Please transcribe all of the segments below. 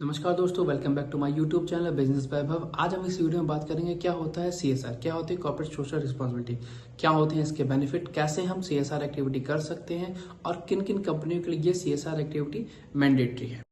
नमस्कार दोस्तों, welcome back to my YouTube channel business Vaibhav. आज हम इस वीडियो में बात करेंगे क्या होता है सीएसआर, क्या होती है कॉर्पोरेट सोशल रिस्पांसिबिलिटी, क्या होते हैं इसके बेनिफिट, कैसे हम सीएसआर एक्टिविटी कर सकते हैं और किन किन कंपनियों के लिए ये सीएसआर एक्टिविटी मैंडेटरी है।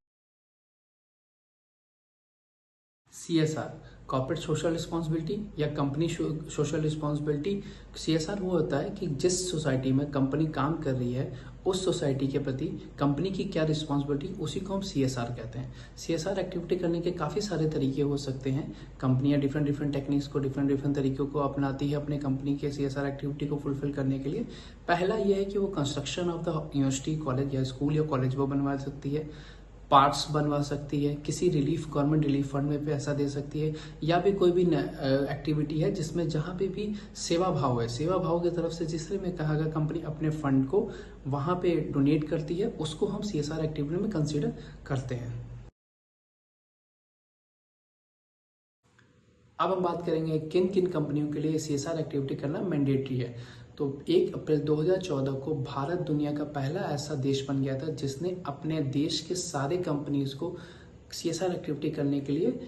सीएसआर कॉर्पोरेट सोशल रिस्पांसिबिलिटी या कंपनी सोशल रिस्पांसिबिलिटी। सीएसआर वो होता है कि जिस सोसाइटी में कंपनी काम कर रही है उस सोसाइटी के प्रति कंपनी की क्या रिस्पांसिबिलिटी, उसी को हम सीएसआर कहते हैं। सीएसआर एक्टिविटी करने के काफ़ी सारे तरीके हो सकते हैं। कंपनियां डिफरेंट डिफरेंट टेक्निक्स को, डिफरेंट तरीकों को अपनाती है अपने कंपनी के सीएसआर एक्टिविटी को फुलफिल करने के लिए। पहला यह है कि वो construction of the university, college या स्कूल या कॉलेज वो बनवा सकती है, पार्ट्स बनवा सकती है, किसी रिलीफ गवर्नमेंट रिलीफ फंड में पैसा दे सकती है, या भी कोई भी एक्टिविटी है जिसमें जहाँ पे भी सेवा भाव है, सेवा भाव की तरफ से जिस तरह में कहा गया कंपनी अपने फंड को वहाँ पे डोनेट करती है, उसको हम सीएसआर एक्टिविटी में कंसीडर करते हैं। अब हम बात करेंगे किन किन कंपनियों के लिए सीएसआर एक्टिविटी करना मैंडेटरी है। तो 1 अप्रैल 2014 को भारत दुनिया का पहला ऐसा देश बन गया था जिसने अपने देश के सारे कंपनीज को सीएसआर एक्टिविटी करने के लिए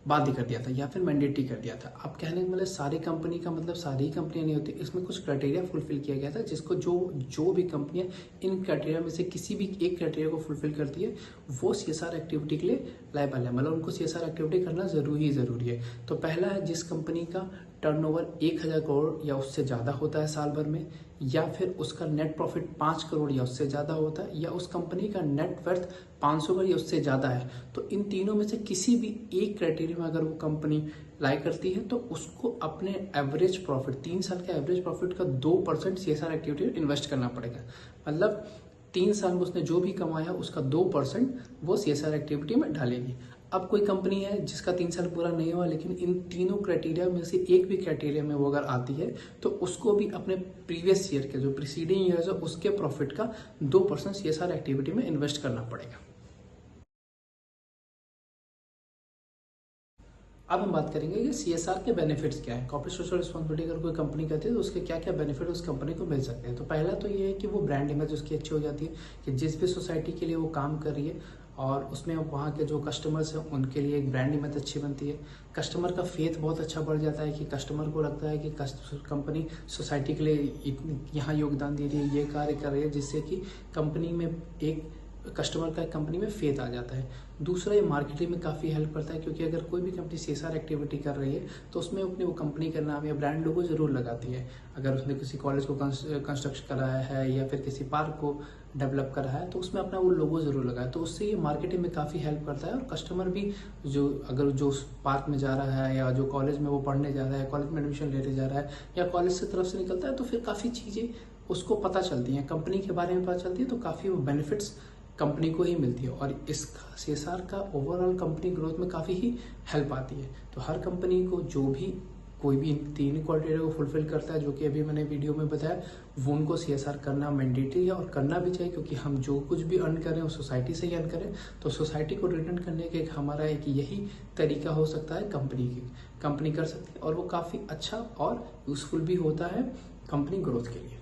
बाध्य कर दिया था या फिर मैंडेटरी कर दिया था। अब कहने का मतलब सारी कंपनी का मतलब सारी ही कंपनियां नहीं होती, इसमें कुछ क्राइटेरिया फुलफिल किया गया था जिसको जो भी कंपनियां इन क्राइटेरिया में से किसी भी एक क्राइटेरिया को फुलफिल करती है वो सीएसआर एक्टिविटी के लिए लायबल है, मतलब उनको सीएसआर एक्टिविटी करना जरूरी है। तो पहला है जिस कंपनी का टर्नओवर 1000 करोड़ या उससे ज़्यादा होता है साल भर में, या फिर उसका नेट प्रॉफिट 5 करोड़ या उससे ज़्यादा होता है, या उस कंपनी का नेट वर्थ 500 करोड़ या उससे ज़्यादा है। तो इन तीनों में से किसी भी एक क्राइटेरिया में अगर वो कंपनी लाई करती है तो उसको अपने एवरेज प्रॉफिट 3 साल के एवरेज प्रॉफिट का 2% सीएसआर एक्टिविटी में इन्वेस्ट करना पड़ेगा। मतलब 3 साल में उसने जो भी कमाया उसका 2% वो सीएसआर एक्टिविटी में डालेगी। अब कोई कंपनी है जिसका 3 साल पूरा नहीं हुआ लेकिन इन तीनों क्राइटेरिया में से एक भी क्राइटेरिया में वो अगर आती है तो उसको भी अपने प्रीवियस ईयर के जो प्रीसीडिंग ईयर है उसके प्रॉफिट का 2% सीएसआर एक्टिविटी में इन्वेस्ट करना पड़ेगा। अब हम बात करेंगे कि सीएसआर के बेनिफिट्स क्या है। कॉर्पोरेट सोशल रिस्पांसिबिलिटी अगर कोई कंपनी करती है तो उसके क्या क्या बेनिफिट उस कंपनी को मिल सकते हैं। तो पहला तो ये है कि वो ब्रांड इमेज उसकी अच्छी हो जाती है कि जिस भी सोसाइटी के लिए वो काम कर रही है और उसमें वहाँ के जो कस्टमर्स हैं उनके लिए एक ब्रांड इमेज अच्छी बनती है। कस्टमर का फेथ बहुत अच्छा बढ़ जाता है कि कस्टमर को लगता है कि कंपनी सोसाइटी के लिए यहाँ योगदान दे रही है, ये कार्य कर रही है, जिससे कि कंपनी में एक कस्टमर का कंपनी में फेथ आ जाता है। दूसरा, ये मार्केटिंग में काफ़ी हेल्प करता है क्योंकि अगर कोई भी कंपनी सीएसआर एक्टिविटी कर रही है तो उसमें अपने वो कंपनी का नाम या ब्रांड लोगो जरूर लगाती है। अगर उसने किसी कॉलेज को कंस्ट्रक्ट कराया है या फिर किसी पार्क को डेवलप करा है तो उसमें अपना वो लोगो जरूर लगाए, तो उससे ये मार्केटिंग में काफ़ी हेल्प करता है। और कस्टमर भी जो पार्क में जा रहा है या जो कॉलेज में वो पढ़ने जा रहा है, कॉलेज में एडमिशन लेने जा रहा है या कॉलेज की तरफ से निकलता है तो फिर काफ़ी चीज़ें उसको पता चलती हैं, कंपनी के बारे में पता चलती है, तो काफ़ी वो बेनिफिट्स कंपनी को ही मिलती है और इसका सीएसआर का ओवरऑल कंपनी ग्रोथ में काफ़ी ही हेल्प आती है। तो हर कंपनी को जो भी कोई भी इन 3 क्राइटेरिया को फुलफिल करता है जो कि अभी मैंने वीडियो में बताया, वो उनको सीएसआर करना मैंडेटरी है और करना भी चाहिए क्योंकि हम जो कुछ भी अर्न करें वो सोसाइटी से ही अर्न करें। तो सोसाइटी को रिटर्न करने के हमारा एक यही तरीका हो सकता है, कंपनी कर सकती है और वो काफ़ी अच्छा और यूजफुल भी होता है कंपनी ग्रोथ के लिए।